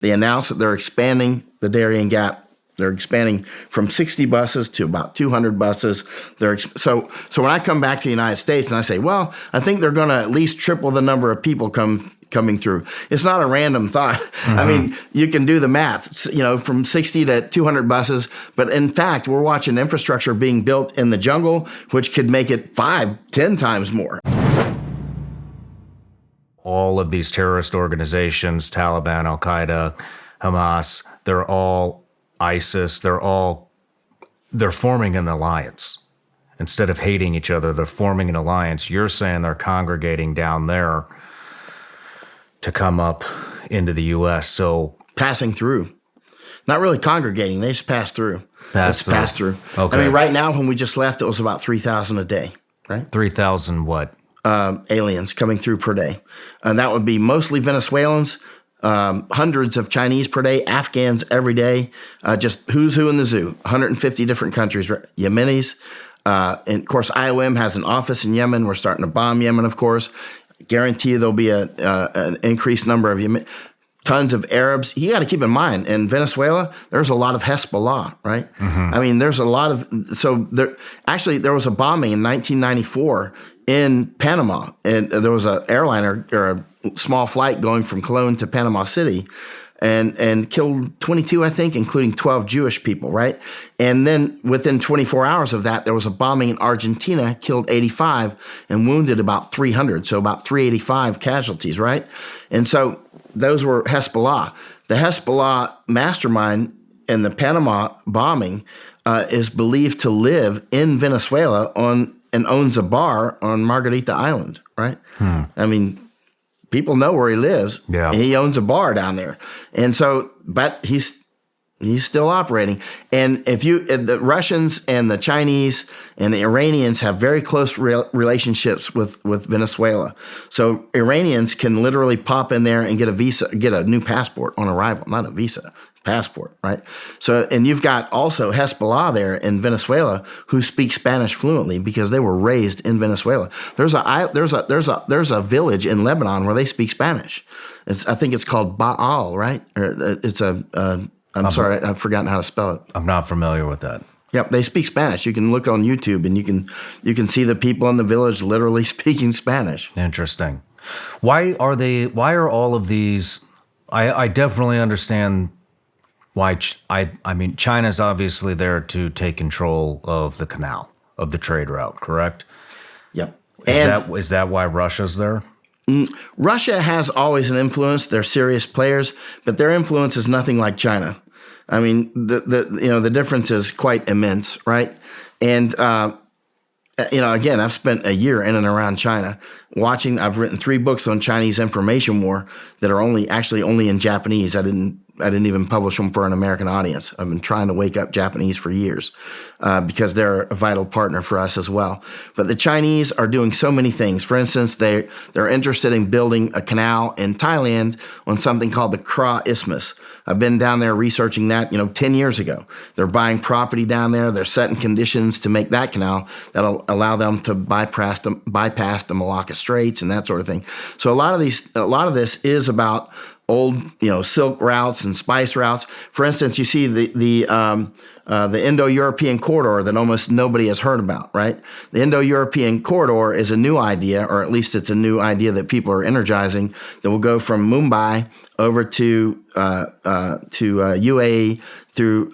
They announced that they're expanding the Darien Gap. They're expanding from 60 buses to about 200 buses. So when I come back to the United States and I say, well, I think they're going to at least triple the number of people coming through. It's not a random thought. Mm-hmm. I mean, you can do the math, from 60 to 200 buses. But in fact, we're watching infrastructure being built in the jungle, which could make it 5-10 times more. All of these terrorist organizations, Taliban, Al-Qaeda, Hamas, they're all ISIS, they're forming an alliance. Instead of hating each other, they're forming an alliance. You're saying they're congregating down there to come up into the U.S. So passing through, not really congregating. They just pass through. Pass through. Okay. I mean, right now when we just left, it was about 3,000 a day. Right? 3,000 what? Aliens coming through per day, and that would be mostly Venezuelans. Hundreds of Chinese per day, Afghans every day, just who's who in the zoo, 150 different countries, Yemenis. And of course, IOM has an office in Yemen. We're starting to bomb Yemen, of course. Guarantee you there'll be an increased number of Yemen. Tons of Arabs. You got to keep in mind, in Venezuela, there's a lot of Hezbollah, right? Mm-hmm. I mean, there's a lot of, there was a bombing in 1994 in Panama, and there was an airliner or a small flight going from Cologne to Panama City, and killed 22, I think, including 12 Jewish people, right? And then within 24 hours of that, there was a bombing in Argentina, killed 85 and wounded about 300, so about 385 casualties, right? And so those were Hezbollah. The Hezbollah mastermind in the Panama bombing is believed to live in Venezuela and owns a bar on Margarita Island, right? I mean, people know where he lives. Yeah. He owns a bar down there. And so, but he's still operating. And the Russians and the Chinese and the Iranians have very close relationships with Venezuela. So Iranians can literally pop in there and get a new passport on arrival, not a visa, passport, right? So, and you've got also Hezbollah there in Venezuela who speak Spanish fluently because they were raised in Venezuela. There's a village in Lebanon where they speak Spanish. I think it's called Baal, right? Or it's I'm sorry, I've forgotten how to spell it. I'm not familiar with that. Yep, they speak Spanish. You can look on YouTube and you can see the people in the village literally speaking Spanish. Interesting. Why are all of these? I definitely understand why. I mean, China's obviously there to take control of the canal, of the trade route, correct? Yep. Is that why Russia's there? Russia has always an influence. They're serious players, but their influence is nothing like China. I mean, the difference is quite immense, right? And again, I've spent a year in and around China watching. I've written 3 books on Chinese information war that are only in Japanese. I didn't even publish them for an American audience. I've been trying to wake up Japanese for years because they're a vital partner for us as well. But the Chinese are doing so many things. For instance, they're interested in building a canal in Thailand on something called the Kra Isthmus. I've been down there researching that, 10 years ago. They're buying property down there. They're setting conditions to make that canal that'll allow them to bypass the Malacca Straits and that sort of thing. So a lot of this is about old, silk routes and spice routes. For instance, you see the Indo-European corridor that almost nobody has heard about, right? The Indo-European corridor is a new idea, or at least it's a new idea that people are energizing, that will go from Mumbai over to UAE, through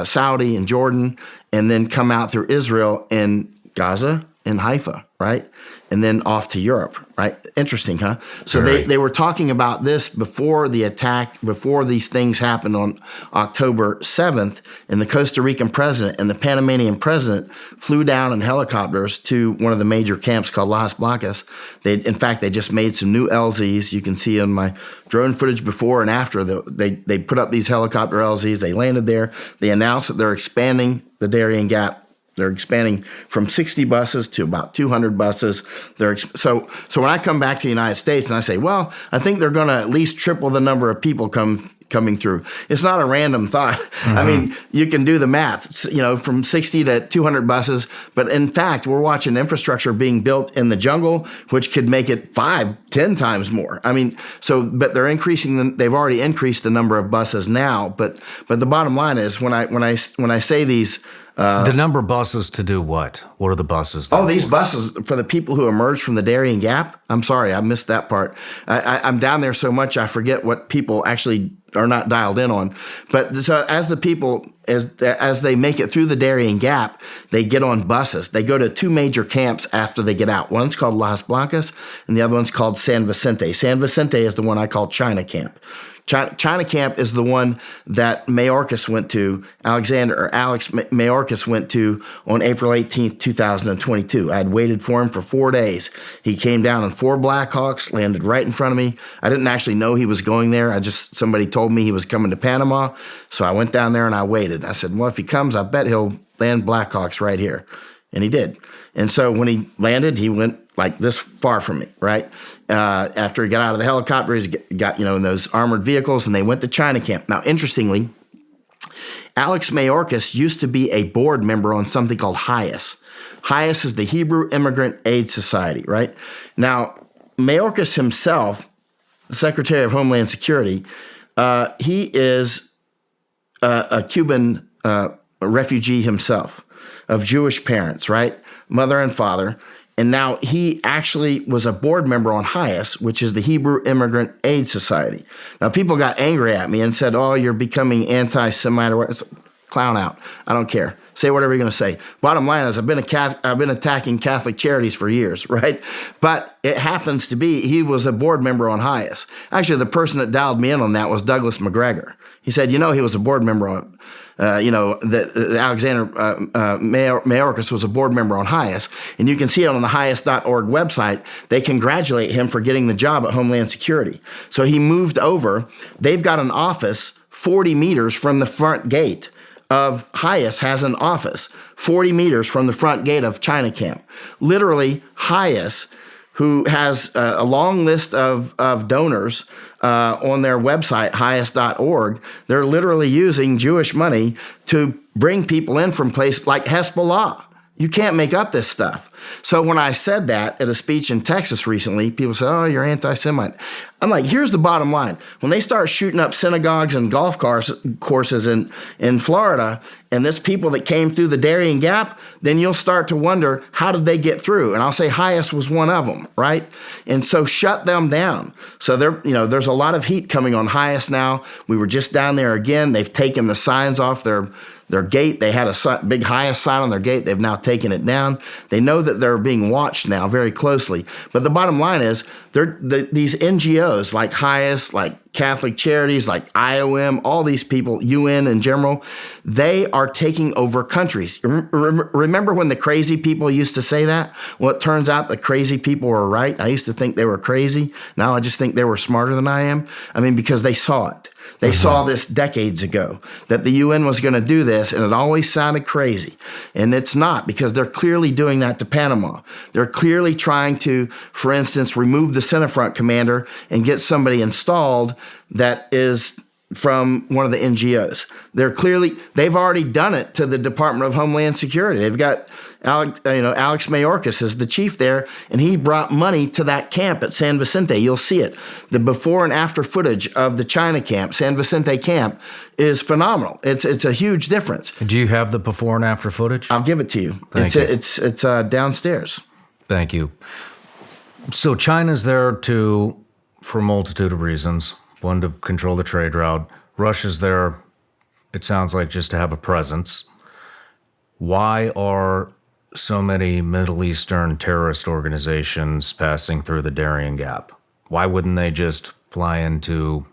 Saudi and Jordan, and then come out through Israel and Gaza and Haifa, right? And then off to Europe, right? Interesting, huh? So they were talking about this before the attack, before these things happened on October 7th, and the Costa Rican president and the Panamanian president flew down in helicopters to one of the major camps called Las Blancas. They just made some new LZs. You can see on my drone footage before and after. They put up these helicopter LZs. They landed there. They announced that they're expanding the Darien Gap. They're expanding from 60 buses to about 200 buses. So when I come back to the United States and I say, well, I think they're going to at least triple the number of people coming through. It's not a random thought. I mean, you can do the math, from 60 to 200 buses. But in fact, we're watching infrastructure being built in the jungle, which could make it 5, 10 times more. I mean, but they're they've already increased the number of buses now. But the bottom line is when I say these, the number of buses to do what? What are the buses? These buses for the people who emerged from the Darién Gap. I'm sorry, I missed that part. I'm down there so much I forget what people actually are not dialed in on. But so as the people, as they make it through the Darién Gap, they get on buses. They go to 2 major camps after they get out. One's called Las Blancas, and the other one's called San Vicente. San Vicente is the one I call China Camp. China Camp is the one that Mayorkas went to, Alex Mayorkas went to on April 18th, 2022. I had waited for him for 4 days. He came down in 4 Blackhawks, landed right in front of me. I didn't actually know he was going there. Somebody told me he was coming to Panama. So I went down there and I waited. I said, well, if he comes, I bet he'll land Blackhawks right here. And he did. And so when he landed, he went like this far from me, right? After he got out of the helicopter, he got, in those armored vehicles, and they went to China Camp. Now, interestingly, Alex Mayorkas used to be a board member on something called HIAS. HIAS is the Hebrew Immigrant Aid Society, right? Now, Mayorkas himself, the Secretary of Homeland Security, he is a Cuban refugee himself of Jewish parents, right? Mother and father. And now he actually was a board member on HIAS, which is the Hebrew Immigrant Aid Society. Now, people got angry at me and said, oh, you're becoming anti-Semite or what. Clown out. I don't care. Say whatever you're going to say. Bottom line is I've been attacking Catholic charities for years, right? But it happens to be he was a board member on HIAS. Actually, the person that dialed me in on that was Douglas McGregor. He said, he was a board member on that Alexander Mayorkas was a board member on HIAS, and you can see it on the HIAS.org website. They congratulate him for getting the job at Homeland Security. So he moved over. They've got an office 40 meters from the front gate of HIAS has an office 40 meters from the front gate of China Camp. Literally, HIAS, who has a long list of donors on their website, hias.org, they're literally using Jewish money to bring people in from places like Hezbollah. You can't make up this stuff. So when I said that at a speech in Texas recently, people said, oh, you're anti-Semite. I'm like, here's the bottom line. When they start shooting up synagogues and golf courses in Florida, and there's people that came through the Darién Gap, then you'll start to wonder, how did they get through? And I'll say HIAS was one of them, right? And so shut them down. So there's a lot of heat coming on HIAS now. We were just down there again. They've taken the signs off their gate. They had a big HIAS sign on their gate. They've now taken it down. They know that they're being watched now very closely. But the bottom line is, these NGOs like HIAS, like Catholic Charities, like IOM, all these people, UN in general, they are taking over countries. Remember when the crazy people used to say that? Well, it turns out the crazy people were right. I used to think they were crazy. Now I just think they were smarter than I am. I mean, because they saw it. They saw this decades ago, that the UN was going to do this, and it always sounded crazy. And it's not, because they're clearly doing that to Panama. They're clearly trying to, for instance, remove the Centerfront commander and get somebody installed that is from one of the NGOs. They've already done it to the Department of Homeland Security. They've got Alex Mayorkas is the chief there, and he brought money to that camp at San Vicente. You'll see it. The before and after footage of the China camp, San Vicente camp, is phenomenal. It's a huge difference. Do you have the before and after footage? I'll give it to you. It's downstairs. Thank you. So China's there for a multitude of reasons. One, to control the trade route. Russia's there, it sounds like, just to have a presence. Why are so many Middle Eastern terrorist organizations passing through the Darién Gap? Why wouldn't they just fly into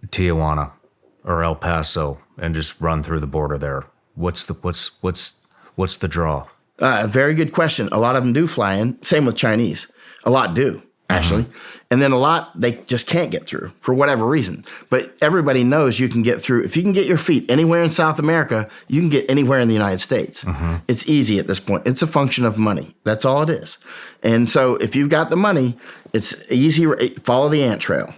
Tijuana or El Paso and just run through the border there? What's the draw? Very good question. A lot of them do fly in. Same with Chinese. A lot do, actually. And then a lot, they just can't get through for whatever reason. But everybody knows you can get through. If you can get your feet anywhere in South America, you can get anywhere in the United States. It's easy at this point. It's a function of money. That's all it is. And so if you've got the money, it's easy. Follow the ant trail.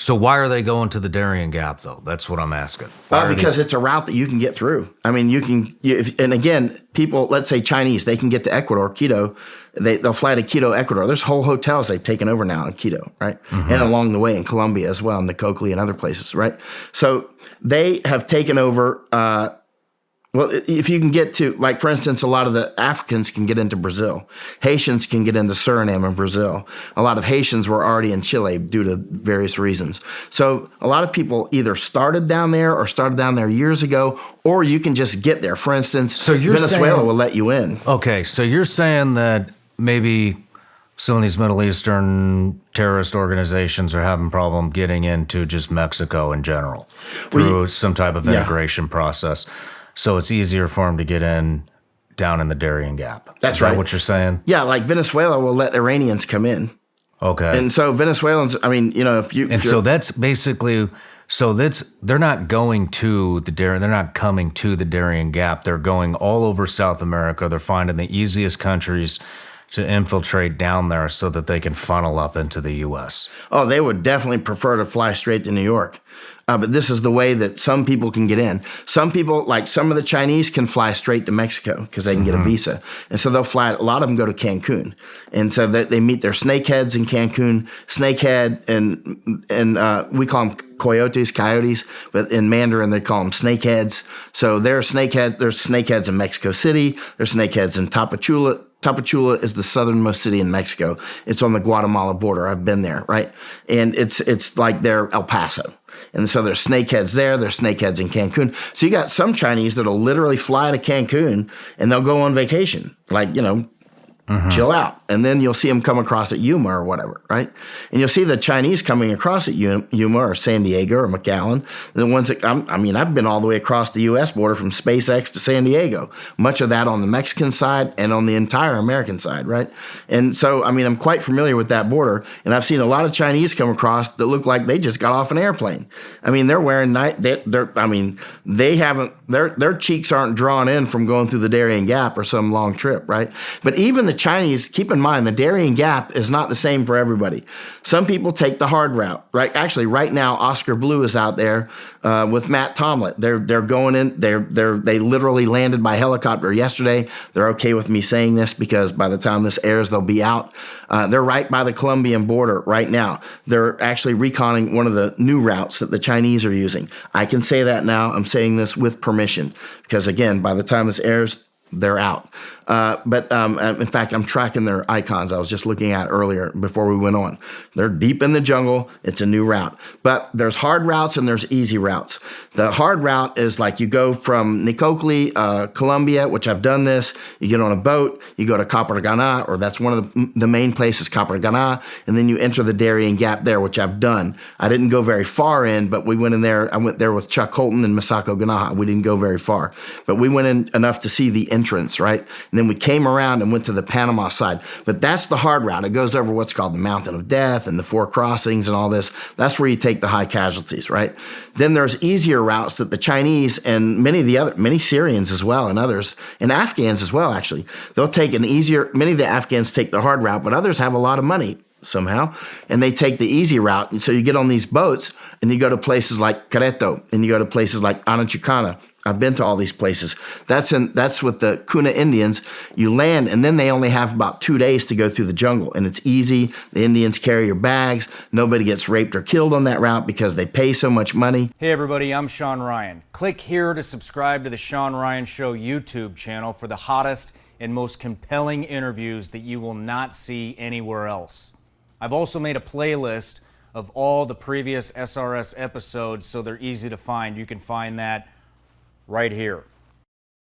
So why are they going to the Darién Gap, though? That's what I'm asking. Because it's a route that you can get through. I mean, and again, people, let's say Chinese, they can get to Ecuador, Quito. They'll fly to Quito, Ecuador. There's whole hotels they've taken over now in Quito, right? And along the way in Colombia as well, in Nicoclí and other places, right? So they have taken over. Well, if you can get to, like, for instance, a lot of the Africans can get into Brazil. Haitians can get into Suriname and Brazil. A lot of Haitians were already in Chile due to various reasons. So a lot of people either started down there or started down there years ago, or you can just get there. For instance, Venezuela will let you in. Okay, so you're saying that maybe some of these Middle Eastern terrorist organizations are having problem getting into just Mexico in general through some type of integration process. So it's easier for them to get in down in the Darién Gap. That's right. Is that what you're saying? Yeah, like Venezuela will let Iranians come in. Okay. And so Venezuelans, I mean, so that's basically, they're not going to the Darién, they're not coming to the Darién Gap. They're going all over South America. They're finding the easiest countries to infiltrate down there so that they can funnel up into the U.S. Oh, they would definitely prefer to fly straight to New York. But this is the way that some people can get in. Some people, like some of the Chinese, can fly straight to Mexico because they can get a visa. And so they'll fly, a lot of them go to Cancun. And so they meet their snakeheads in Cancun. Snakehead, and we call them coyotes, but in Mandarin they call them snakeheads. So there's snakeheads in Mexico City. There's snakeheads in Tapachula. Tapachula is the southernmost city in Mexico. It's on the Guatemala border. I've been there, right? And it's like their El Paso. And so there's snakeheads there. There's snakeheads in Cancun. So you got some Chinese that'll literally fly to Cancun and they'll go on vacation, like, chill out. And then you'll see them come across at Yuma or whatever, right? And you'll see the Chinese coming across at Yuma or San Diego or McAllen. The ones that, I've been all the way across the U.S. border from SpaceX to San Diego, much of that on the Mexican side and on the entire American side, right? And so, I'm quite familiar with that border. And I've seen a lot of Chinese come across that look like they just got off an airplane. They're wearing their cheeks aren't drawn in from going through the Darién Gap or some long trip, right? But even the Chinese, keep in mind, the Darién Gap is not the same for everybody. Some people take the hard route, right? Actually, right now, Oscar Blue is out there with Matt Tomlett. They're going in. They literally landed by helicopter yesterday. They're okay with me saying this because by the time this airs, they'll be out. They're right by the Colombian border right now. They're actually reconning one of the new routes that the Chinese are using. I can say that now. I'm saying this with permission because, again, by the time this airs, they're out. But in fact, I'm tracking their icons I was just looking at earlier before we went on. They're deep in the jungle. It's a new route. But there's hard routes and there's easy routes. The hard route is like you go from Nicoclí, Colombia, which I've done this. You get on a boat. You go to Cartagena, or that's one of the main places, Cartagena. And then you enter the Darién Gap there, which I've done. I didn't go very far in, but we went in there. I went there with Chuck Holton and Masako Ganaha. We didn't go very far. But we went in enough to see the entrance, right? And then we came around and went to the Panama side. But that's the hard route. It goes over what's called the Mountain of Death and the Four Crossings and all this. That's where you take the high casualties, right? Then there's easier routes that the Chinese and many Syrians as well and others, and Afghans as well, actually. They'll take many of the Afghans take the hard route, but others have a lot of money somehow, and they take the easy route. And so you get on these boats and you go to places like Querétaro and you go to places like Anachucana. I've been to all these places. That's with the Kuna Indians. You land, and then they only have about 2 days to go through the jungle, and it's easy. The Indians carry your bags. Nobody gets raped or killed on that route because they pay so much money. Hey everybody, I'm Shawn Ryan. Click here to subscribe to the Shawn Ryan Show YouTube channel for the hottest and most compelling interviews that you will not see anywhere else. I've also made a playlist of all the previous SRS episodes so they're easy to find. You can find that right here.